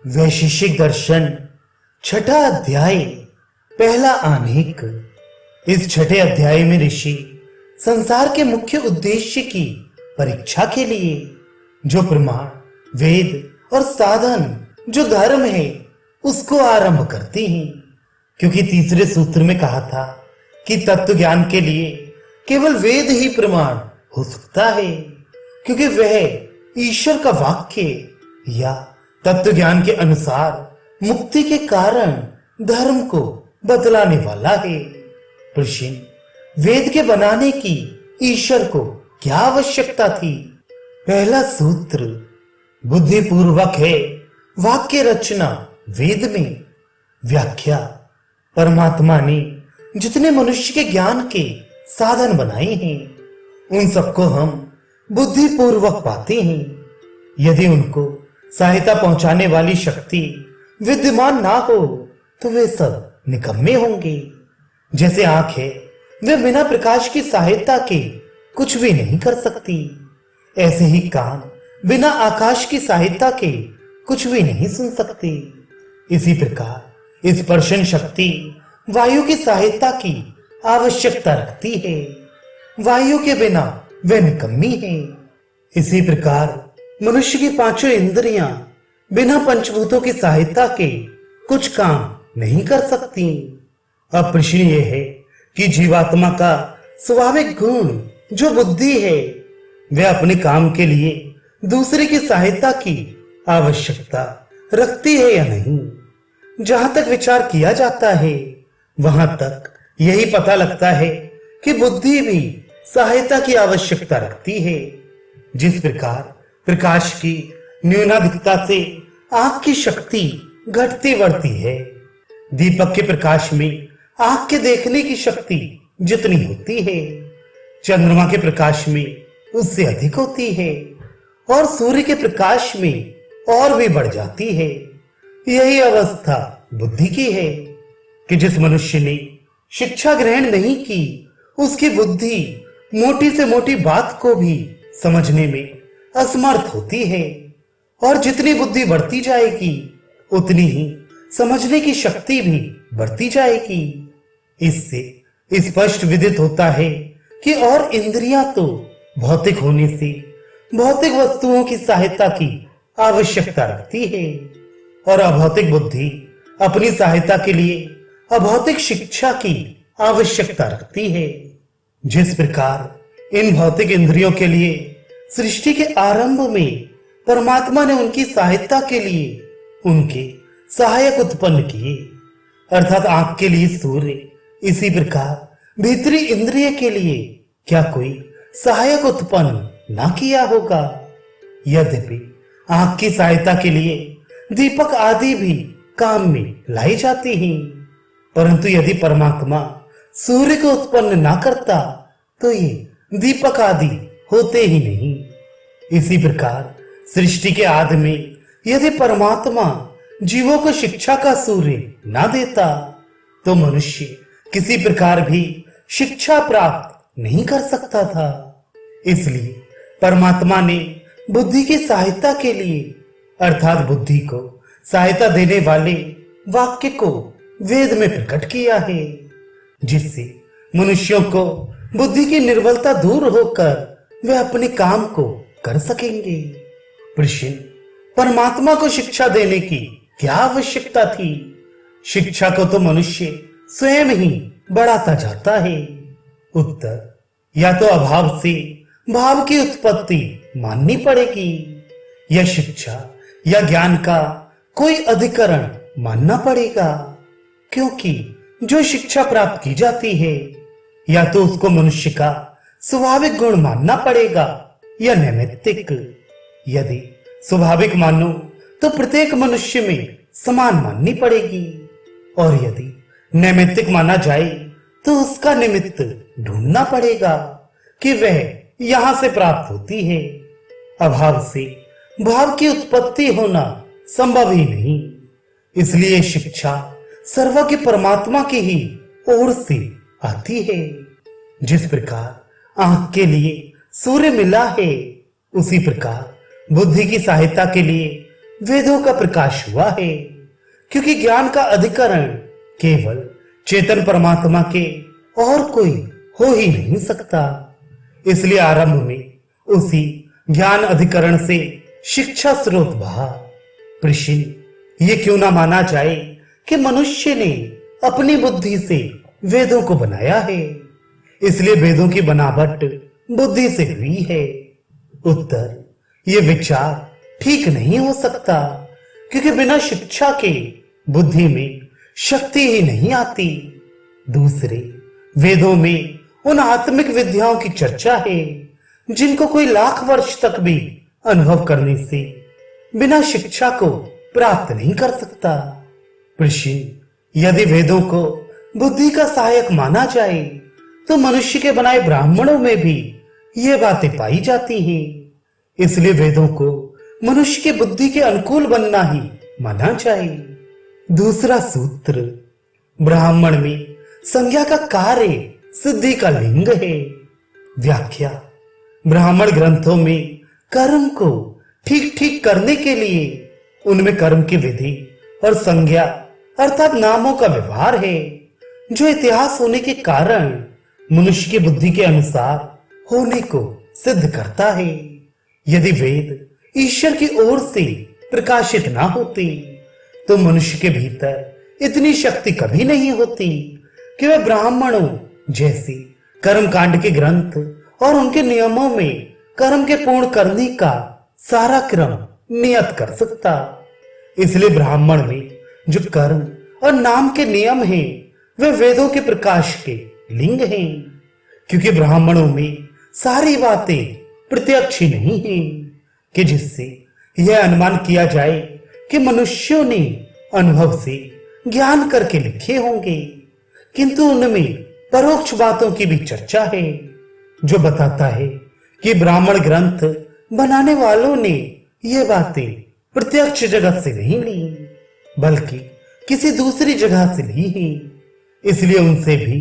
वैशेषिक दर्शन छठा अध्याय पहला आनेक। इस छठे अध्याय में ऋषि संसार के मुख्य उद्देश्य की परीक्षा के लिए जो प्रमाण, वेद और साधन जो धर्म है उसको आरंभ करते हैं। क्योंकि तीसरे सूत्र में कहा था कि तत्व ज्ञान के लिए केवल वेद ही प्रमाण हो सकता है, क्योंकि वह ईश्वर का वाक्य या तत्व ज्ञान के अनुसार मुक्ति के कारण धर्म को बदलाने वाला है। प्रश्न, वेद के बनाने की ईश्वर को क्या आवश्यकता थी? पहला सूत्र, बुद्धि पूर्वक है वाक्य रचना वेद में। व्याख्या, परमात्मा ने जितने मनुष्य के ज्ञान के साधन बनाए हैं उन सबको हम बुद्धि पूर्वक पाते हैं। यदि उनको सहायता पहुंचाने वाली शक्ति विद्यमान ना हो तो वे सब निकम्मे होंगे। जैसे आंख है, वे बिना प्रकाश की सहायता के कुछ भी नहीं कर सकती। ऐसे ही कान बिना आकाश की सहायता के कुछ भी नहीं सुन सकते। इसी प्रकार स्पर्शन शक्ति वायु की सहायता की आवश्यकता रखती है। वायु के बिना वह निकम्मी है। इसी प्रकार मनुष्य की पांचों इंद्रियां बिना पंचभूतों की सहायता के कुछ काम नहीं कर सकती। अब प्रश्न यह है कि जीवात्मा का स्वाभाविक गुण जो बुद्धि है वह अपने काम के लिए दूसरे की सहायता की आवश्यकता रखती है या नहीं। जहां तक विचार किया जाता है वहां तक यही पता लगता है कि बुद्धि भी सहायता की आवश्यकता रखती है। जिस प्रकार प्रकाश की न्यूनाधिकता से आंख की शक्ति घटती बढ़ती है, दीपक के प्रकाश में आंख के देखने की शक्ति जितनी होती है चंद्रमा के प्रकाश में उससे अधिक होती है और सूर्य के प्रकाश में और भी बढ़ जाती है। यही अवस्था बुद्धि की है कि जिस मनुष्य ने शिक्षा ग्रहण नहीं की उसकी बुद्धि मोटी से मोटी बात को भी समझने में असमर्थ होती है, और जितनी बुद्धि बढ़ती जाएगी उतनी ही समझने की शक्ति भी बढ़ती जाएगी। इससे स्पष्ट विदित होता है कि और इंद्रियां तो भौतिक होने से भौतिक वस्तुओं की सहायता की आवश्यकता रखती है, और अभौतिक बुद्धि अपनी सहायता के लिए अभौतिक शिक्षा की आवश्यकता रखती है। जिस प्रकार इन भौतिक इंद्रियों के लिए सृष्टि के आरंभ में परमात्मा ने उनकी सहायता के लिए उनके सहायक उत्पन्न किए, अर्थात आंख के लिए सूर्य, इसी प्रकार भीतरी इंद्रिय के लिए क्या कोई सहायक उत्पन्न ना किया होगा। यद्यपि आंख की सहायता के लिए दीपक आदि भी काम में लाई जाती हैं, परंतु यदि परमात्मा सूर्य को उत्पन्न ना करता तो ये दीपक आदि होते ही नहीं। इसी प्रकार सृष्टि के आदि में यदि परमात्मा जीवों को शिक्षा का सूर्य ना देता तो मनुष्य किसी प्रकार भी शिक्षा प्राप्त नहीं कर सकता था। इसलिए परमात्मा ने बुद्धि की सहायता के लिए अर्थात बुद्धि को सहायता देने वाले वाक्य को वेद में प्रकट किया है, जिससे मनुष्यों को बुद्धि की निर्बलता दूर होकर वे अपने काम को कर सकेंगे। प्रश्न, परमात्मा को शिक्षा देने की क्या आवश्यकता थी? शिक्षा को तो मनुष्य स्वयं ही बढ़ाता जाता है। उत्तर, या तो अभाव से भाव की उत्पत्ति माननी पड़ेगी या शिक्षा या ज्ञान का कोई अधिकरण मानना पड़ेगा, क्योंकि जो शिक्षा प्राप्त की जाती है या तो उसको मनुष्य का स्वाभाविक गुण मानना पड़ेगा या नैमित्तिक। यदि स्वाभाविक मानो तो प्रत्येक मनुष्य में समान माननी पड़ेगी, और यदि नैमित्तिक माना जाए तो उसका निमित्त ढूंढना पड़ेगा कि वह यहां से प्राप्त होती है। अभाव से भाव की उत्पत्ति होना संभव ही नहीं। इसलिए शिक्षा सर्वज्ञ परमात्मा की ही ओर से आती है। जिस प्रकार आंख के लिए सूर्य मिला है उसी प्रकार बुद्धि की सहायता के लिए वेदों का प्रकाश हुआ है, क्योंकि ज्ञान का अधिकरण केवल चेतन परमात्मा के और कोई हो ही नहीं सकता। इसलिए आरंभ में उसी ज्ञान अधिकरण से शिक्षा स्रोत बहा। ऋषि, ये क्यों ना माना जाए कि मनुष्य ने अपनी बुद्धि से वेदों को बनाया है, इसलिए वेदों की बनावट बुद्धि से हुई है। उत्तर, ये विचार ठीक नहीं हो सकता, क्योंकि बिना शिक्षा के बुद्धि में शक्ति ही नहीं आती। दूसरे, वेदों में उन आत्मिक विद्याओं की चर्चा है जिनको कोई लाख वर्ष तक भी अनुभव करने से बिना शिक्षा को प्राप्त नहीं कर सकता। ऋषि, यदि वेदों को बुद्धि का सहायक माना जाए तो मनुष्य के बनाए ब्राह्मणों में भी ये बातें पाई जाती हैं। इसलिए वेदों को मनुष्य की बुद्धि के अनुकूल बनना ही माना चाहिए। दूसरा सूत्र, ब्राह्मण में संज्ञा का कार्य सिद्धि का लिंग है। व्याख्या, ब्राह्मण ग्रंथों में कर्म को ठीक ठीक करने के लिए उनमें कर्म की विधि और संज्ञा अर्थात नामों का व्यवहार है, जो इतिहास होने के कारण मनुष्य की बुद्धि के अनुसार होने को सिद्ध करता है। यदि वेद ईश्वर की ओर से प्रकाशित ना होते तो मनुष्य के भीतर इतनी शक्ति कभी नहीं होती कि वह ब्राह्मणों जैसे कर्मकांड के ग्रंथ और उनके नियमों में कर्म के पूर्ण करने का सारा क्रम नियत कर सकता। इसलिए ब्राह्मण में जो कर्म और नाम के नियम हैं, वे वेदों के प्रकाश के लिंग हैं, क्योंकि ब्राह्मणों में सारी बातें प्रत्यक्ष ही नहीं है कि जिससे यह अनुमान किया जाए कि मनुष्यों ने अनुभव से ज्ञान करके लिखे होंगे, किंतु उनमें परोक्ष बातों की भी चर्चा है, जो बताता है कि ब्राह्मण ग्रंथ बनाने वालों ने ये बातें प्रत्यक्ष जगत से नहीं ली, बल्कि किसी दूसरी जगह से ली है। इसलिए उनसे भी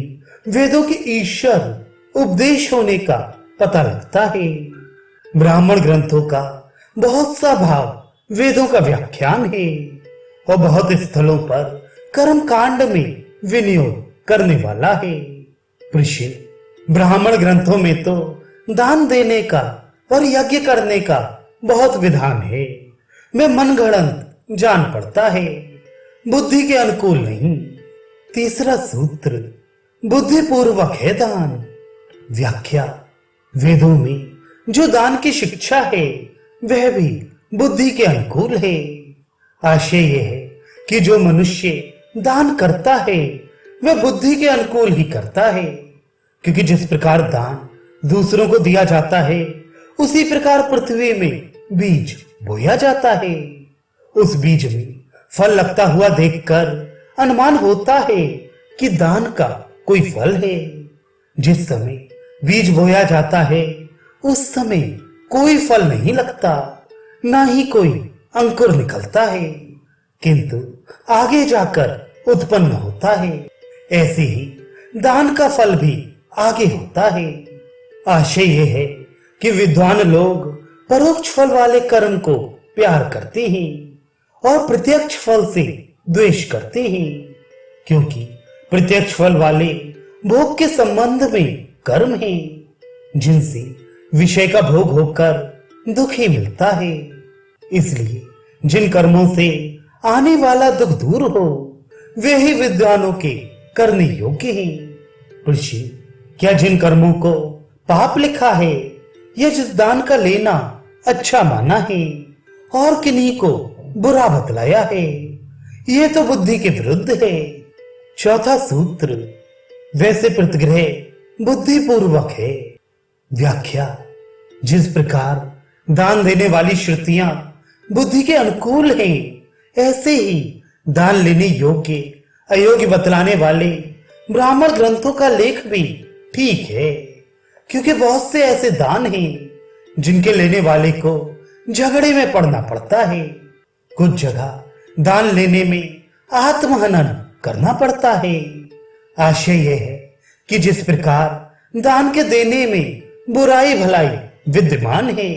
वेदों के ईश्वर उपदेश होने का पता लगता है। ब्राह्मण ग्रंथों का बहुत सा भाग वेदों का व्याख्यान है और बहुत स्थलों पर कर्म कांड में विनियोग करने वाला है। ऋषि, ब्राह्मण ग्रंथों में तो दान देने का और यज्ञ करने का बहुत विधान है, में मनगढ़ंत जान पड़ता है, बुद्धि के अनुकूल नहीं। तीसरा सूत्र, बुद्धि पूर्वक है दान। व्याख्या, वेदों में जो दान की शिक्षा है वह भी बुद्धि के अनुकूल है। आशय यह है कि जो मनुष्य दान करता है वह बुद्धि के अनुकूल ही करता है, क्योंकि जिस प्रकार दान दूसरों को दिया जाता है उसी प्रकार पृथ्वी में बीज बोया जाता है। उस बीज में फल लगता हुआ देखकर अनुमान होता है कि दान का कोई फल है। जिस समय बीज बोया जाता है उस समय कोई फल नहीं लगता, ना ही कोई अंकुर निकलता है, किंतु आगे जाकर उत्पन्न होता है। ऐसे ही दान का फल भी आगे होता है। आशय यह है कि विद्वान लोग परोक्ष फल वाले कर्म को प्यार करते हैं और प्रत्यक्ष फल से द्वेष करते हैं, क्योंकि प्रत्यक्ष फल वाले भोग के संबंध में कर्म हैं, जिनसे विषय का भोग होकर दुख ही मिलता है। इसलिए जिन कर्मों से आने वाला दुख दूर हो वे ही विद्वानों के करने योग्य हैं। ऋषि, क्या जिन कर्मों को पाप लिखा है या जिस दान का लेना अच्छा माना है और किन्हीं को बुरा बतलाया है, ये तो बुद्धि के विरुद्ध है। चौथा सूत्र, वैसे प्रतिग्रह बुद्धि पूर्वक है। व्याख्या, जिस प्रकार दान देने वाली श्रुतियां बुद्धि के अनुकूल हैं, ऐसे ही दान लेने योग्य अयोग्य बतलाने वाले ब्राह्मण ग्रंथों का लेख भी ठीक है, क्योंकि बहुत से ऐसे दान हैं जिनके लेने वाले को झगड़े में पड़ना पड़ता है। कुछ जगह दान लेने में आत्महनन करना पड़ता है। आशय यह है कि जिस प्रकार दान के देने में बुराई भलाई विद्यमान है,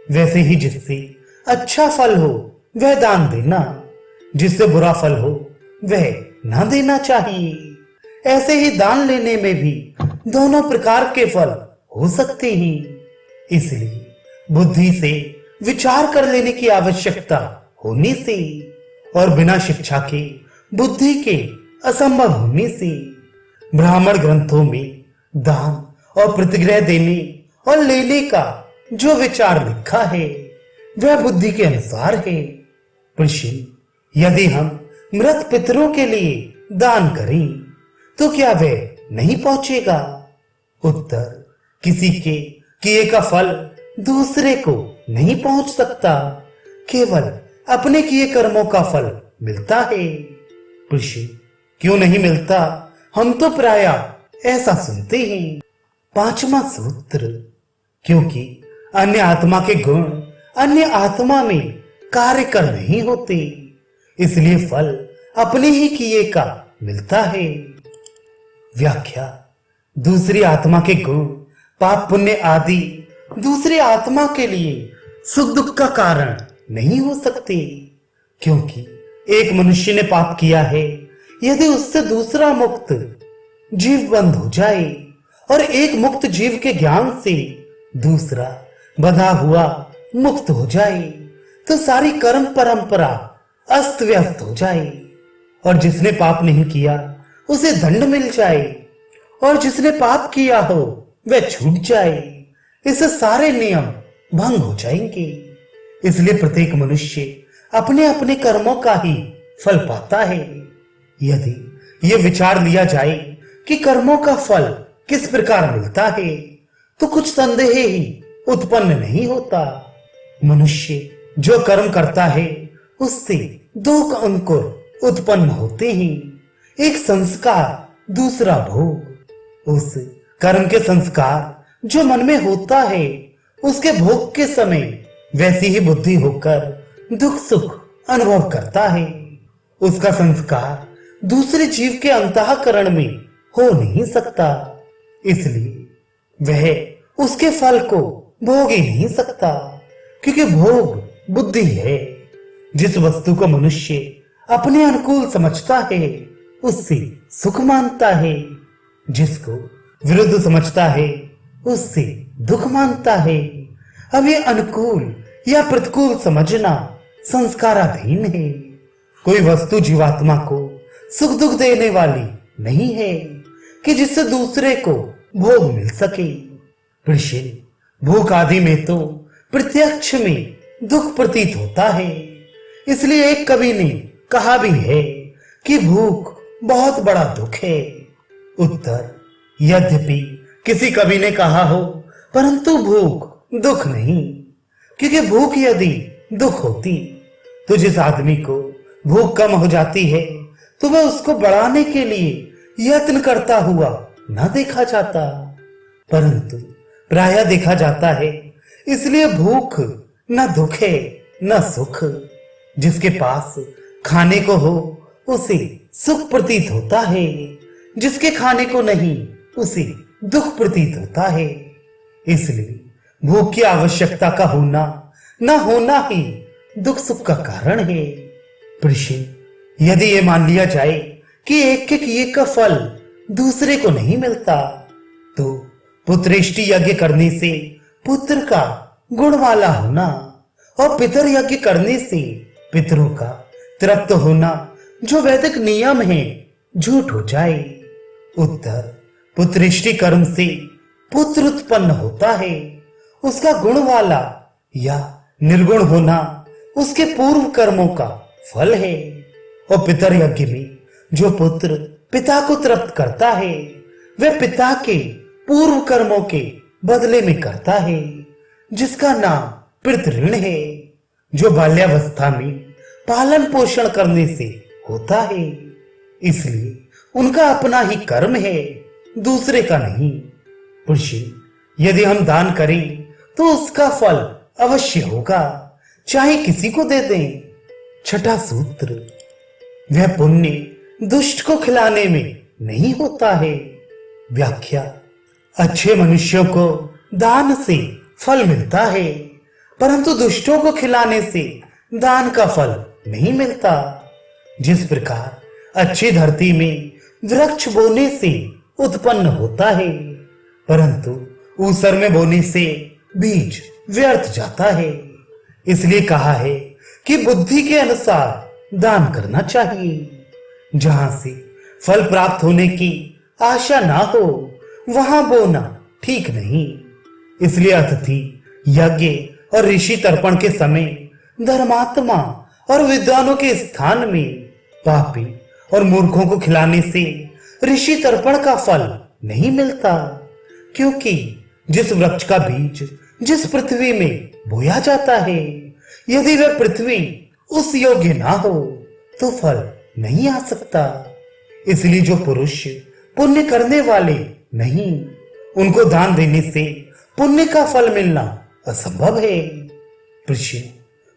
वैसे ही जिससे अच्छा फल हो वह दान देना, जिससे बुरा फल हो वह ना देना चाहिए। ऐसे ही दान लेने में भी दोनों प्रकार के फल हो सकते हैं। इसलिए बुद्धि से विचार कर लेने की आवश्यकता होने से और बिना शिक्षा के बुद्धि के असंभव होने से ब्राह्मण ग्रंथों में दान और प्रतिग्रह देने और लेने का जो विचार लिखा है वह बुद्धि के अनुसार है। प्रश्न, यदि हम मृत पितरों के लिए दान करें तो क्या वह नहीं पहुंचेगा? उत्तर, किसी के किए का फल दूसरे को नहीं पहुंच सकता, केवल अपने किए कर्मों का फल मिलता है। प्रश्न, क्यों नहीं मिलता? हम तो प्रायः ऐसा सुनते हैं। पांचवा सूत्र, क्योंकि अन्य आत्मा के गुण अन्य आत्मा में कार्य कर नहीं होते, इसलिए फल अपने ही किए का मिलता है। व्याख्या, दूसरी आत्मा के गुण पाप पुण्य आदि दूसरी आत्मा के लिए सुख दुख का कारण नहीं हो सकते, क्योंकि एक मनुष्य ने पाप किया है, यदि उससे दूसरा मुक्त जीव बंद हो जाए और एक मुक्त जीव के ज्ञान से दूसरा बंधा हुआ मुक्त हो जाए तो सारी कर्म परंपरा अस्त व्यस्त हो जाए और जिसने पाप नहीं किया उसे दंड मिल जाए और जिसने पाप किया हो वह छूट जाए। इससे सारे नियम भंग हो जाएंगे। इसलिए प्रत्येक मनुष्य अपने अपने कर्मों का ही फल पाता है। यदि ये विचार लिया जाए कि कर्मों का फल किस प्रकार मिलता है तो कुछ संदेह ही उत्पन्न नहीं होता। मनुष्य जो कर्म करता है उससे दो अंकुर उत्पन्न होते हैं, एक संस्कार दूसरा भोग। उस कर्म के संस्कार जो मन में होता है उसके भोग के समय वैसी ही बुद्धि होकर दुख सुख अनुभव करता है। उसका संस्कार दूसरे जीव के अंतःकरण में हो नहीं सकता, इसलिए वह उसके फल को भोग ही नहीं सकता, क्योंकि भोग बुद्धि है। जिस वस्तु को मनुष्य अपने अनुकूल समझता है उससे सुख मानता है, जिसको विरुद्ध समझता है उससे दुख मानता है। अब ये अनुकूल या प्रतिकूल समझना संस्काराधीन है। कोई वस्तु जीवात्मा को सुख दुख देने वाली नहीं है कि जिससे दूसरे को भोग मिल सके। प्रश्न, भूख आदि में तो प्रत्यक्ष में दुख प्रतीत होता है, इसलिए एक कवि ने कहा भी है कि भूख बहुत बड़ा दुख है। उत्तर, यद्यपि किसी कवि ने कहा हो परंतु भूख दुख नहीं, क्योंकि भूख यदि दुख होती तो जिस आदमी को भूख कम हो जाती है तो वह उसको बढ़ाने के लिए यत्न करता हुआ न देखा जाता, परंतु प्रायः देखा जाता है। इसलिए भूख न दुख है न सुख। जिसके पास खाने को हो उसे सुख प्रतीत होता है, जिसके खाने को नहीं उसे दुख प्रतीत होता है। इसलिए भूख की आवश्यकता का होना न होना ही दुख सुख का कारण है। प्रश्न, यदि ये मान लिया जाए कि एक के किए का फल दूसरे को नहीं मिलता तो पुत्रेष्टि यज्ञ करने से पुत्र का गुण वाला होना और पितर यज्ञ करने से पितरों का तृप्त होना जो वैदिक नियम है झूठ हो जाए। उत्तर, पुत्रेष्टि कर्म से पुत्र उत्पन्न होता है, उसका गुण वाला या निर्गुण होना उसके पूर्व कर्मों का फल है। और पितर यज्ञ में जो पुत्र पिता को तृप्त करता है वह पिता के पूर्व कर्मों के बदले में करता है, जिसका नाम पितृऋण है, जो बाल्यावस्था में पालन पोषण करने से होता है। इसलिए उनका अपना ही कर्म है, दूसरे का नहीं। पुरुषी, यदि हम दान करें तो उसका फल अवश्य होगा, चाहे किसी को दे दें। छठा सूत्र, वह पुण्य दुष्ट को खिलाने में नहीं होता है। व्याख्या, अच्छे मनुष्यों को दान से फल मिलता है, परंतु दुष्टों को खिलाने से दान का फल नहीं मिलता। जिस प्रकार अच्छी धरती में वृक्ष बोने से उत्पन्न होता है, परंतु ऊसर में बोने से बीज व्यर्थ जाता है। इसलिए कहा है कि बुद्धि के अनुसार दान करना चाहिए। जहां से फल प्राप्त होने की आशा ना हो, वहां बोना ठीक नहीं। इसलिए अतिथि, यज्ञ और ऋषि तर्पण के समय धर्मात्मा और विद्वानों के स्थान में पापी और मूर्खों को खिलाने से ऋषि तर्पण का फल नहीं मिलता। क्योंकि जिस वृक्ष का बीज जिस पृथ्वी में बोया जाता है, यदि वह पृथ्वी उस योग्य ना हो तो फल नहीं आ सकता। इसलिए जो पुरुष पुण्य करने वाले नहीं, उनको दान देने से पुण्य का फल मिलना असंभव है। प्रश्न,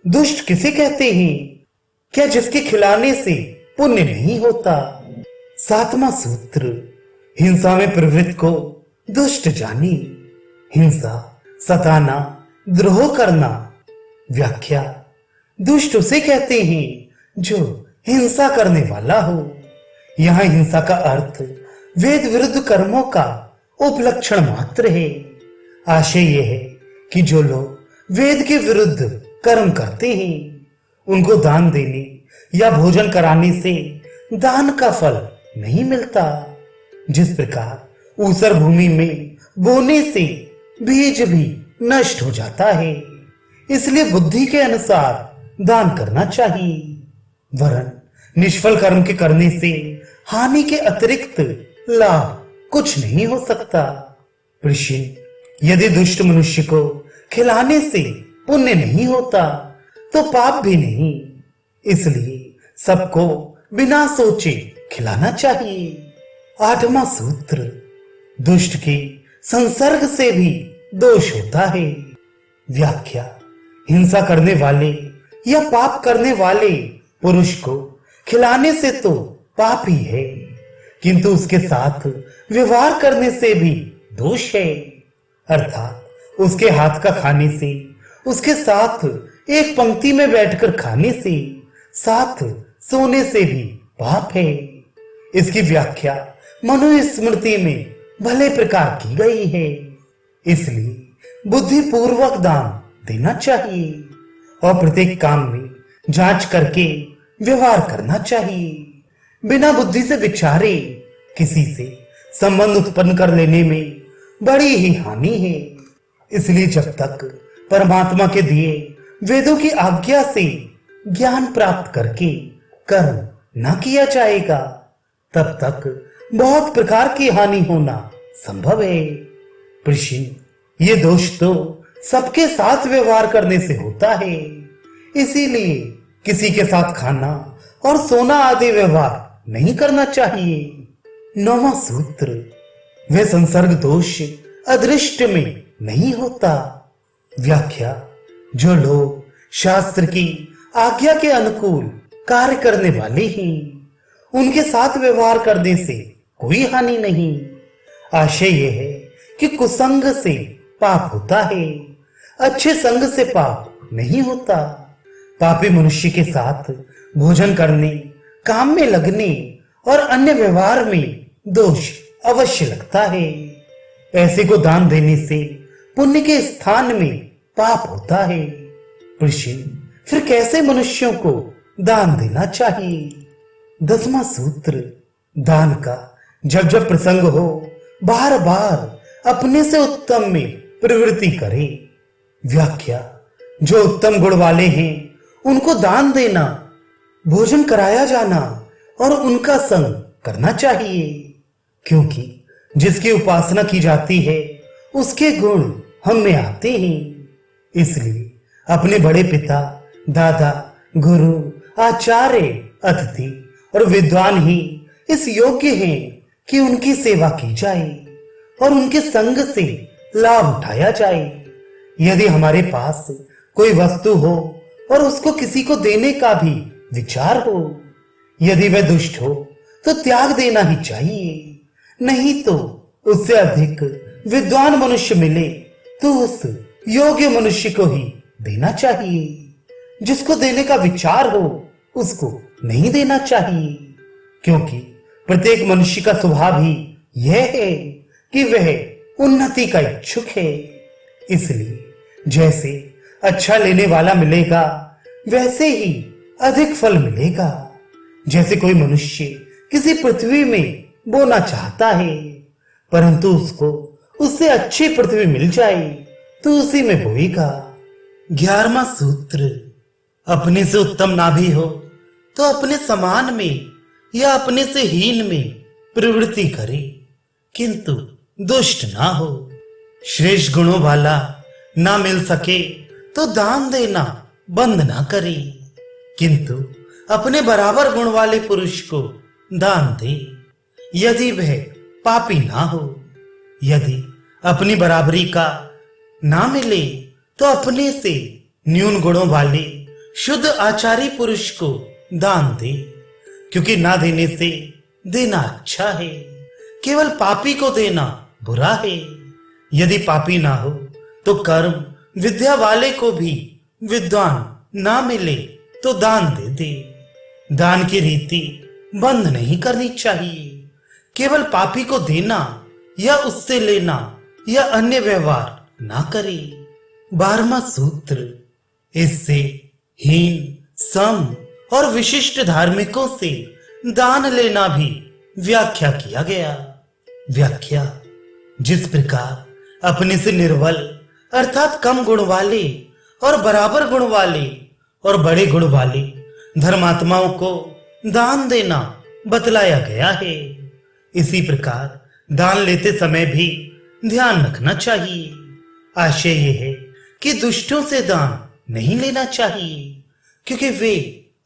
दुष्ट किसे कहते हैं? क्या जिसके खिलाने से पुण्य नहीं होता? सातवां सूत्र, हिंसा में प्रवृत्त को दुष्ट जानी। हिंसा, सताना, द्रोह करना। व्याख्या, दुष्ट उसे कहते हैं जो हिंसा करने वाला हो। यहां हिंसा का अर्थ वेद विरुद्ध कर्मों का उपलक्षण मात्र है। आशय यह है कि जो लोग वेद के विरुद्ध कर्म करते हैं, उनको दान देने या भोजन कराने से दान का फल नहीं मिलता। जिस प्रकार ऊसर भूमि में बोने से बीज भी नष्ट हो जाता है, इसलिए बुद्धि के अनुसार दान करना चाहिए। वरन निष्फल कर्म के करने से हानि के अतिरिक्त लाभ कुछ नहीं हो सकता। प्रश्न, यदि दुष्ट मनुष्य को खिलाने से पुण्य नहीं होता तो पाप भी नहीं। इसलिए सबको बिना सोचे खिलाना चाहिए। आठवां सूत्र, दुष्ट के संसर्ग से भी दोष होता है। व्याख्या, हिंसा करने वाले या पाप करने वाले पुरुष को खिलाने से तो पाप ही है, किंतु उसके साथ व्यवहार करने से भी दोष है। अर्थात उसके हाथ का खाने से, उसके साथ एक पंक्ति में बैठकर खाने से, साथ सोने से भी पाप है। इसकी व्याख्या मनुस्मृति में भले प्रकार की गई है। इसलिए बुद्धि पूर्वक दान देना चाहिए और प्रत्येक काम में जांच करके व्यवहार करना चाहिए। बिना बुद्धि से विचारे किसी से संबंध उत्पन्न कर लेने में बड़ी ही हानि है। इसलिए जब तक परमात्मा के दिए वेदों की आज्ञा से ज्ञान प्राप्त करके कर्म न किया जाएगा, तब तक बहुत प्रकार की हानि होना संभव है। प्रश्न, ये दोष तो सबके साथ व्यवहार करने से होता है। इसीलिए किसी के साथ खाना और सोना आदि व्यवहार नहीं करना चाहिए। नौवां सूत्र, वे संसर्ग दोष अदृष्ट में नहीं होता। व्याख्या, जो लोग शास्त्र की आज्ञा के अनुकूल कार्य करने वाले हैं, उनके साथ व्यवहार करने से कोई हानि नहीं। आशय यह है कि कुसंग से पाप होता है, अच्छे संग से पाप नहीं होता। पापी मनुष्य के साथ भोजन करने, काम में लगने और अन्य व्यवहार में दोष अवश्य लगता है। ऐसे को दान देने से पुण्य के स्थान में पाप होता है। प्रश्न, फिर कैसे मनुष्यों को दान देना चाहिए? 10वां सूत्र, दान का जब जब प्रसंग हो, बार बार अपने से उत्तम में प्रवृत्ति करे। व्याख्या, जो उत्तम गुण वाले हैं उनको दान देना, भोजन कराया जाना और उनका संग करना चाहिए। क्योंकि जिसकी उपासना की जाती है उसके गुण हम में आते हैं। इसलिए अपने बड़े पिता, दादा, गुरु, आचार्य, अतिथि और विद्वान ही इस योग्य हैं कि उनकी सेवा की जाए और उनके संग से लाभ उठाया जाए। यदि हमारे पास कोई वस्तु हो और उसको किसी को देने का भी विचार हो, यदि वह दुष्ट हो तो त्याग देना ही चाहिए। नहीं तो उससे अधिक विद्वान मनुष्य मिले तो उस योग्य मनुष्य को ही देना चाहिए। जिसको देने का विचार हो उसको नहीं देना चाहिए, क्योंकि प्रत्येक मनुष्य का स्वभाव ही यह है कि वह उन्नति का इच्छुक है। इसलिए जैसे अच्छा लेने वाला मिलेगा वैसे ही अधिक फल मिलेगा। जैसे कोई मनुष्य किसी पृथ्वी में बोना चाहता है, परंतु उसको उससे अच्छी पृथ्वी मिल जाए तो उसी में बोएगा। 11वां सूत्र, अपने से उत्तम ना भी हो तो अपने समान में या अपने से हीन में प्रवृत्ति करे, किंतु दुष्ट ना हो। श्रेष्ठ गुणों वाला ना मिल सके तो दान देना बंद ना करे, किंतु अपने बराबर गुण वाले पुरुष को दान दे, यदि वह पापी ना हो। यदि अपनी बराबरी का ना मिले तो अपने से न्यून गुणों वाले शुद्ध आचारी पुरुष को दान दे, क्योंकि ना देने से देना अच्छा है, केवल पापी को देना बुरा है। यदि पापी ना हो तो कर्म विद्या वाले को भी विद्वान ना मिले तो दान दे दे। दान की रीति बंद नहीं करनी चाहिए, केवल पापी को देना या उससे लेना या अन्य व्यवहार ना करे। 12वां सूत्र, इससे हीन, सम और विशिष्ट धार्मिकों से दान लेना भी व्याख्या किया गया। व्याख्या, जिस प्रकार अपने से निर्बल अर्थात कम गुण वाले और बराबर गुण वाले और बड़े गुण वाले धर्मात्माओं को दान देना बतलाया गया है, इसी प्रकार दान लेते समय भी ध्यान रखना चाहिए। आशय यह है कि दुष्टों से दान नहीं लेना चाहिए, क्योंकि वे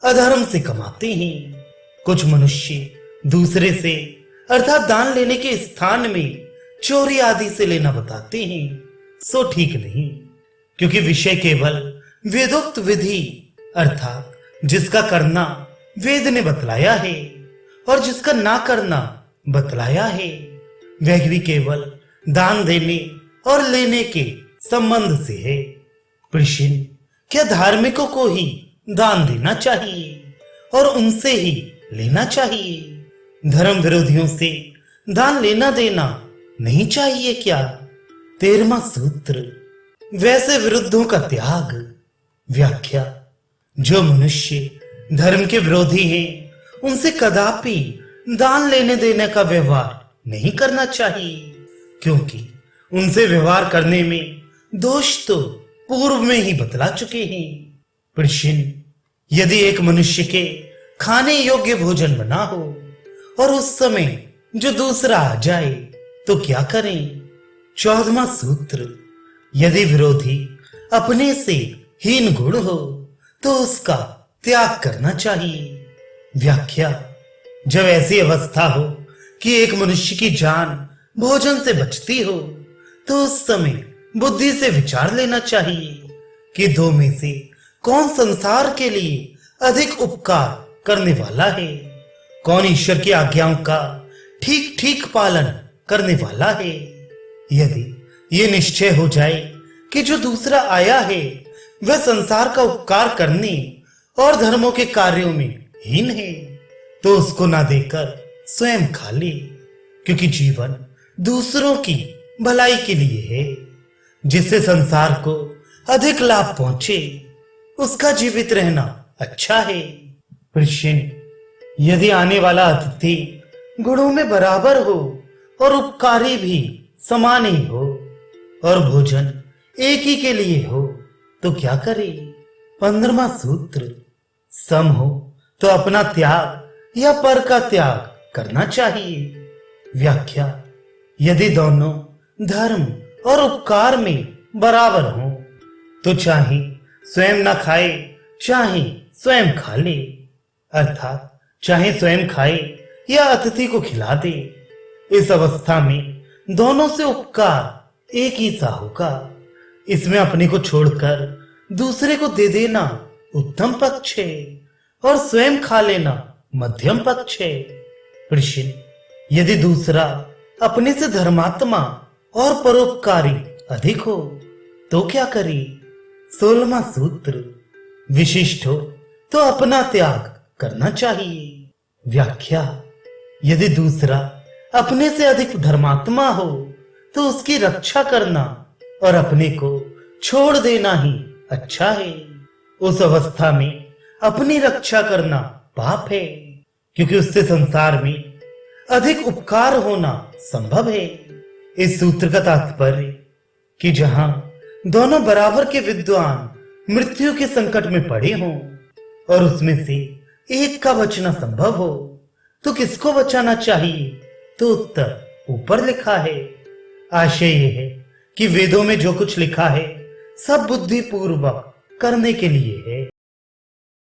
अधर्म से कमाते हैं। कुछ मनुष्य दूसरे से अर्थात दान लेने के स्थान में चोरी आदि से लेना बताते हैं, सो ठीक नहीं, क्योंकि विषय केवल वेदोक्त विधि अर्थात जिसका करना वेद ने बतलाया है और जिसका ना करना बतलाया है, वह भी केवल दान देने और लेने के संबंध से है। प्रश्न, क्या धार्मिकों को ही दान देना चाहिए और उनसे ही लेना चाहिए? धर्म विरोधियों से दान लेना देना नहीं चाहिए क्या? 13वां सूत्र, वैसे विरुद्धों का त्याग। व्याख्या, जो मनुष्य धर्म के विरोधी हैं, उनसे कदापि दान लेने देने का व्यवहार नहीं करना चाहिए, क्योंकि उनसे व्यवहार करने में दोष तो पूर्व में ही बतला चुके हैं। प्रश्न, यदि एक मनुष्य के खाने योग्य भोजन बना हो और उस समय जो दूसरा आ जाए तो क्या करें? 14वां सूत्र, यदि विरोधी अपने से हीन गुण हो तो उसका त्याग करना चाहिए। व्याख्या, जब ऐसी अवस्था हो कि एक मनुष्य की जान भोजन से बचती हो तो उस समय बुद्धि से विचार लेना चाहिए कि दो में से कौन संसार के लिए अधिक उपकार करने वाला है, कौन ईश्वर की आज्ञाओं का ठीक ठीक पालन करने वाला है। यदि ये निश्चय हो जाए कि जो दूसरा आया है वह संसार का उपकार करने और धर्मों के कार्यों में हीन है, तो उसको ना देकर स्वयं खा ले, क्योंकि जीवन दूसरों की भलाई के लिए है। जिससे संसार को अधिक लाभ पहुंचे उसका जीवित रहना अच्छा है। प्रश्न, यदि आने वाला अतिथि गुणों में बराबर हो और उपकारी भी समान ही हो और भोजन एक ही के लिए हो तो क्या करे? 15वां सूत्र, सम हो तो अपना त्याग या पर का त्याग करना चाहिए। व्याख्या, यदि दोनों धर्म और उपकार में बराबर हो तो चाहे स्वयं न खाए चाहे स्वयं खा ले, अर्थात चाहे स्वयं खाए या अतिथि को खिला दे। इस अवस्था में दोनों से उपकार एक ही सा होगा। इसमें अपने को छोड़कर दूसरे को दे देना उत्तम पक्ष है और स्वयं खा लेना मध्यम पक्ष है। प्रश्न, यदि दूसरा अपने से धर्मात्मा और परोपकारी अधिक हो तो क्या करे? 16वां सूत्र, विशिष्ट हो तो अपना त्याग करना चाहिए। व्याख्या: यदि दूसरा अपने से अधिक धर्मात्मा हो तो उसकी रक्षा करना और अपने को छोड़ देना ही अच्छा है। उस अवस्था में अपनी रक्षा करना पाप है, क्योंकि उससे संसार में अधिक उपकार होना संभव है। इस सूत्र का तात्पर्य कि जहां दोनों बराबर के विद्वान मृत्यु के संकट में पड़े हों और उसमें से एक का बचना संभव हो तो किसको बचाना चाहिए, तो उत्तर ऊपर लिखा है। आशय यह है कि वेदों में जो कुछ लिखा है सब बुद्धि पूर्वक करने के लिए है।